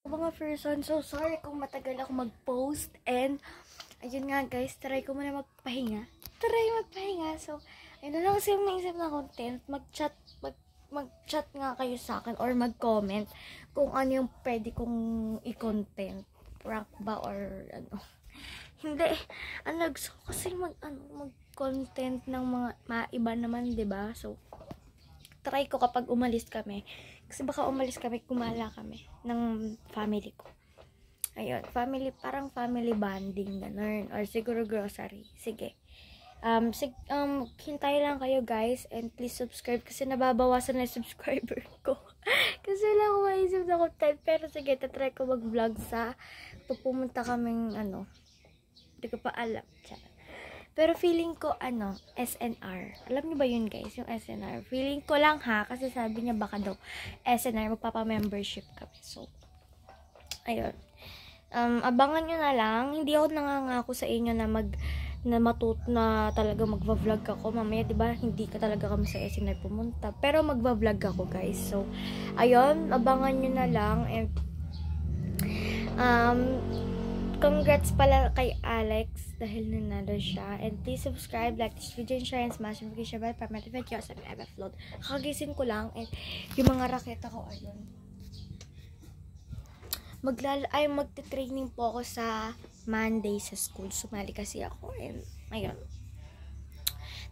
Mga person, so sorry kung matagal ako mag-post and ayun nga guys, try ko muna magpahinga. So, ayun na lang kasi yung naisip na content, mag-chat nga kayo sa akin or mag-comment kung ano yung pwede kong i-content. Prank ba or ano. Hindi, gusto ko kasi mag-content ng mga maiba naman, 'di ba? So, try ko kapag umalis kami. Kasi baka umalis kami, kumala kami ng family ko. Ayun, parang family bonding, ganun. Or siguro grocery. Sige. Hintay lang kayo guys. And please subscribe kasi nababawasan na yung subscriber ko. Kasi wala akong maisip na content. Pero sige, tatry ko mag-vlog sa pupunta kaming hindi ko pa alam. Pero feeling ko, SNR. Alam niyo ba yun, guys? Yung SNR. Feeling ko lang ha, kasi sabi niya baka daw SNR, magpapa-membership kami. So, ayun. Abangan nyo na lang. Hindi ako nangangako sa inyo na talaga magva-vlog ako. Mamaya, diba, hindi ka talaga kami sa SNR pumunta. Pero magva-vlog ako, guys. So, ayun. Abangan nyo na lang. And, congrats pala kay Alex dahil nanalo siya. And please subscribe, like this video, and share, and smash the notification bell para ma-notify kayo sa mga upload. Kakagising ko lang and yung mga raketa ko, ayun. Magte-training po ako sa Monday sa school. Sumali kasi ako. And ayun.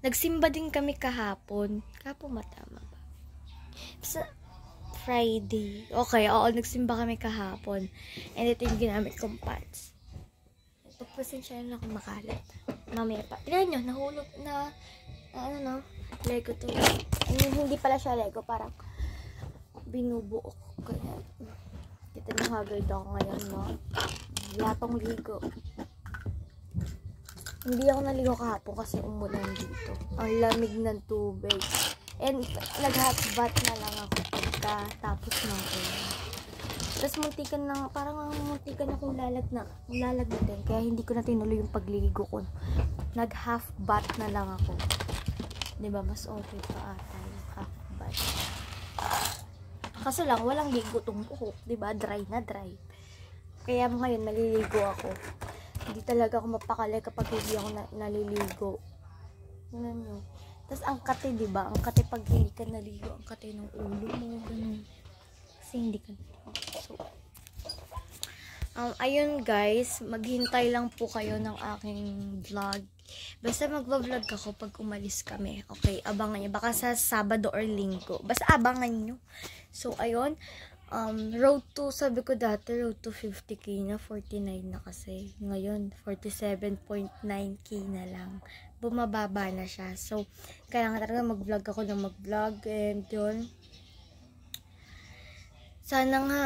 Nagsimba din kami kahapon. Kahapon matama ba? Sa Friday. Okay, oo, nagsimba kami kahapon. And ito yung ginamit kong pants. Pagpasensya na ako makalat. Mamaya pa. Tignan nyo, nahulog na, Lego to. Hindi pala siya Lego, parang binubuo ko. Kaya, kita na haggard ako ngayon, no? Latong ligo. Hindi ako naligo kahapon kasi umulan dito. Ang lamig ng tubig. And, nag-hot bath na lang ako tapos ng ulan. Tapos muntikan akong lalagnatin. Kaya hindi ko na tinuloy yung pagliligo ko. Nag-half bath na lang ako. Diba? Mas okay pa ata yung half bath. Kaso lang, walang ligo tong buhok. Diba? Dry na dry. Kaya ngayon, naliligo ako. Hindi talaga ako mapakali kapag hindi ako naliligo. Ganun yun. Tapos ang kate, diba? Ang kate pag hindi ka naligo, ang kate ng ulo mo. Ganun. Kasi hindi ka naligo. So, ayun guys, maghintay lang po kayo ng aking vlog. Basta magva-vlog ako pag umalis kami. Okay, abangan nyo. Baka sa Sabado or Linggo. Basta abangan nyo. So, ayun. Road to, sabi ko dati, road to 50k na, 49 na kasi. Ngayon, 47.9k na lang. Bumababa na siya. So, kailangan talaga mag-vlog ako ng mag-vlog. And yun. Sana nga,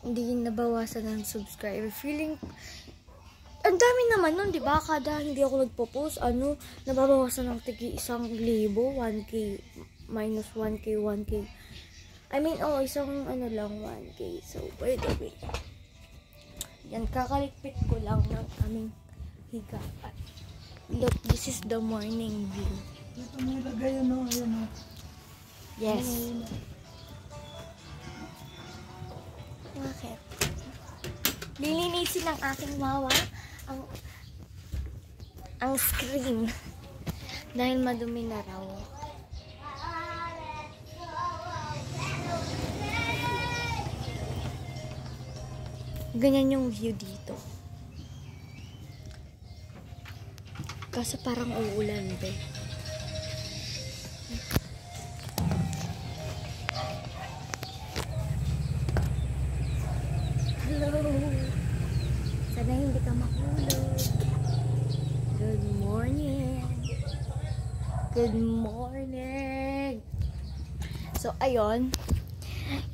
hindi nabawasan ng subscriber. Feeling, ang dami naman nun, diba? Kada hindi ako nagpo-post, nababawasan ng tigi 1,000, 1k, minus 1k, 1k. I mean, isang lang, 1k. So, by the way, yan, kakalikpit ko lang ng aming higaan. Look, this is the morning view. Ito mo ilagay yun, ayan. Yes. Okay. Lilinisin ng aking mama ang screen dahil madumi na raw. Ganyan yung view dito. Kasi parang uulan, be. Hello. Sana hindi ka mahulog. Good morning. Good morning. So, ayun.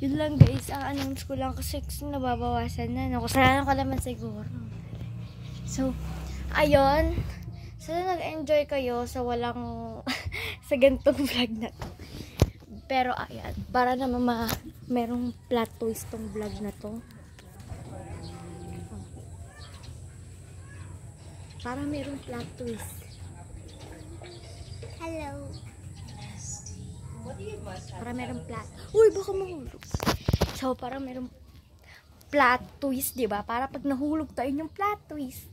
Yun lang guys. Ang announce ko lang kasi nababawasan na. Kasalanan ko naman siguro. So, ayun. Sana nag-enjoy kayo sa sa gantong vlog na to. Pero, ayan. Para naman merong plot twist tong vlog na to. Para merong plot twist. Hello. Para merong plot. Uy, baka mahulog. So, para merong plot twist, di ba? Para pag nahulog tayo yung plot twist.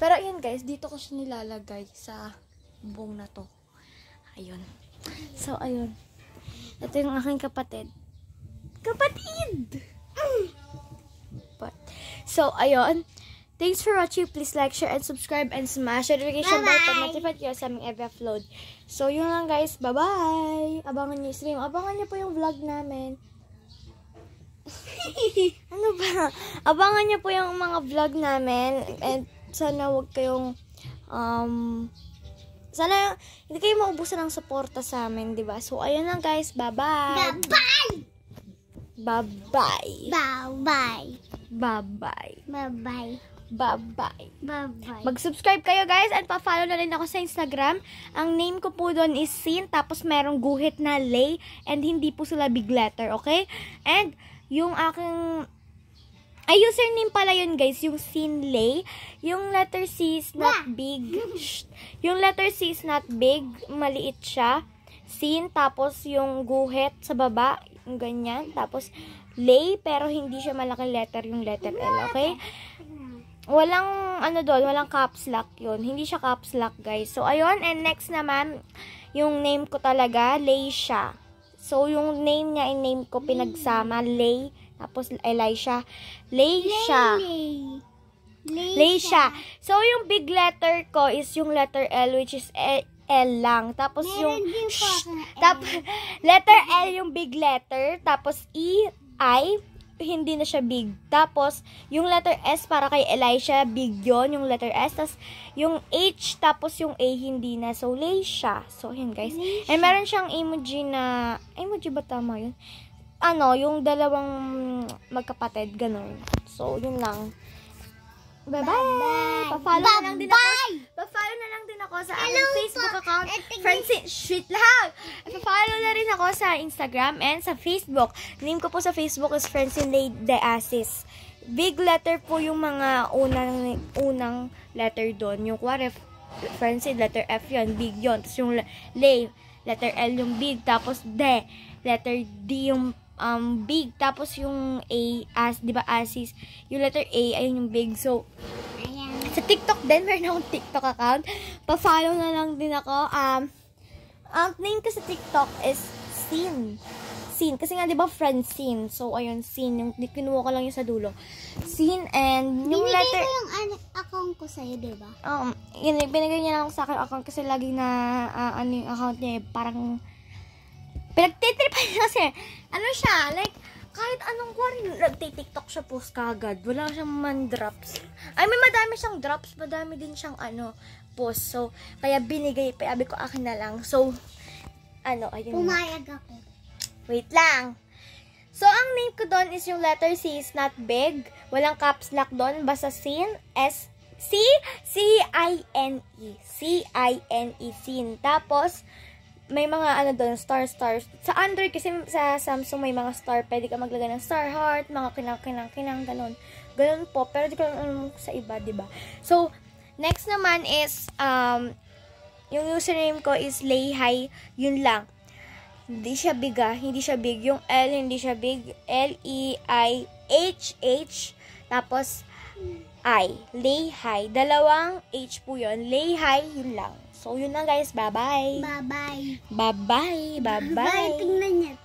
Pero ayun guys, dito ko siya nilalagay sa buong na to. Ayun. So, ayun. Ito yung aking kapatid. Kapatid! So, ayun. Thanks for watching. Please like, share, and subscribe, and smash the notification bell para notified kayo sa aming every upload. So, yun lang guys. Bye-bye! Abangan niyo yung stream. Abangan niyo po yung vlog namin. Ano ba? Abangan niyo po yung mga vlog namin. And sana wag kayong, sana hindi kayo maubusan ng suporta sa amin, di ba? So, ayun lang guys. Bye-bye! Bye-bye! Bye-bye! Bye-bye! Bye-bye! Bye-bye! Bye-bye! Bye-bye! Mag-subscribe kayo guys at pa-follow na rin ako sa Instagram. Ang name ko po doon is Sin, tapos merong guhit na Lay, and hindi po sila big letter, okay? And yung aking username pala yun guys, yung Sin Lay. Yung letter C is not big. Yung letter C is not big, maliit siya. Sin, tapos yung guhit sa baba, yung ganyan. Tapos Lay, pero hindi siya malaking letter, yung letter L, okay? Walang, doon, walang caps lock yun. Hindi siya caps lock, guys. So, ayun. And next naman, yung name ko talaga, Lay siya. So, yung name niya, yung name ko pinagsama, Lay, tapos Elisha. Lay siya. Lay siya. So, yung big letter ko is yung letter L, which is L lang. Tapos yung, letter L yung big letter. Tapos I, hindi na siya big. Tapos, yung letter S para kay Elisha, big yon yung letter S. Tapos, yung H, tapos yung A, hindi na. So, Lay siya. So, yun guys. And meron siyang emoji na, emoji ba tama yun? Yung dalawang magkapatid, ganun. So, yun lang. Bye-bye! Pa-follow na lang din ako. Pa-follow na lang din ako sa aking Facebook account. Francine, sweet lang! Pa-follow na rin ako sa Instagram and sa Facebook. Name ko po sa Facebook is Francine Lay De Asis. Big letter po yung mga unang letter doon. Yung kuwari, Francine, letter F yun, big yun. Tapos yung Lay, letter L yung big. Tapos De, letter D yung big, tapos yung A, di ba, Asis, yung letter A, ayun yung big. So, ayan. Sa TikTok din, meron akong TikTok account. Pa-follow na lang din ako. Ang name ko sa TikTok is Sin. Sin. Kasi nga, di ba, Francine. So, ayun, Sin. Yung kinuha ko lang yung sa dulo. Sin, and yung binigay letter... ko yung account ko sa'yo, di ba? Yun, binigay niya lang sa akin account kasi lagi na, yung account niya, parang... Pinagtitripan niya kasi, siya, like, kahit anong nagtitiktok siya post kagad. Wala siyang man-drops. May madami siyang drops, madami din siyang, post. So, kaya binigay, sabi ko akin na lang. So, ayun. Pumayag ako. Wait lang. So, ang name ko doon is yung letter C is not big. Walang caps lock doon. Basta Sin, C-I-N-E. C-I-N-E, Sin. Tapos, may mga doon, stars. Sa Android kasi sa Samsung may mga star. Pwede ka maglagay ng star heart, mga kinang, ganun. Ganun po. Pero di ko alam sa iba, diba? So, next naman is, yung username ko is Lay Hi. Yun lang. Hindi siya big, hindi siya big. Yung L, hindi siya big. L-E-I-H-H. Tapos, I. Lay Hi. Dalawang H po yun. Lay Hi, yun lang. So, yun lang guys. Bye-bye. Bye-bye. Bye-bye. Bye-bye. Bye-bye. Tingnan niya.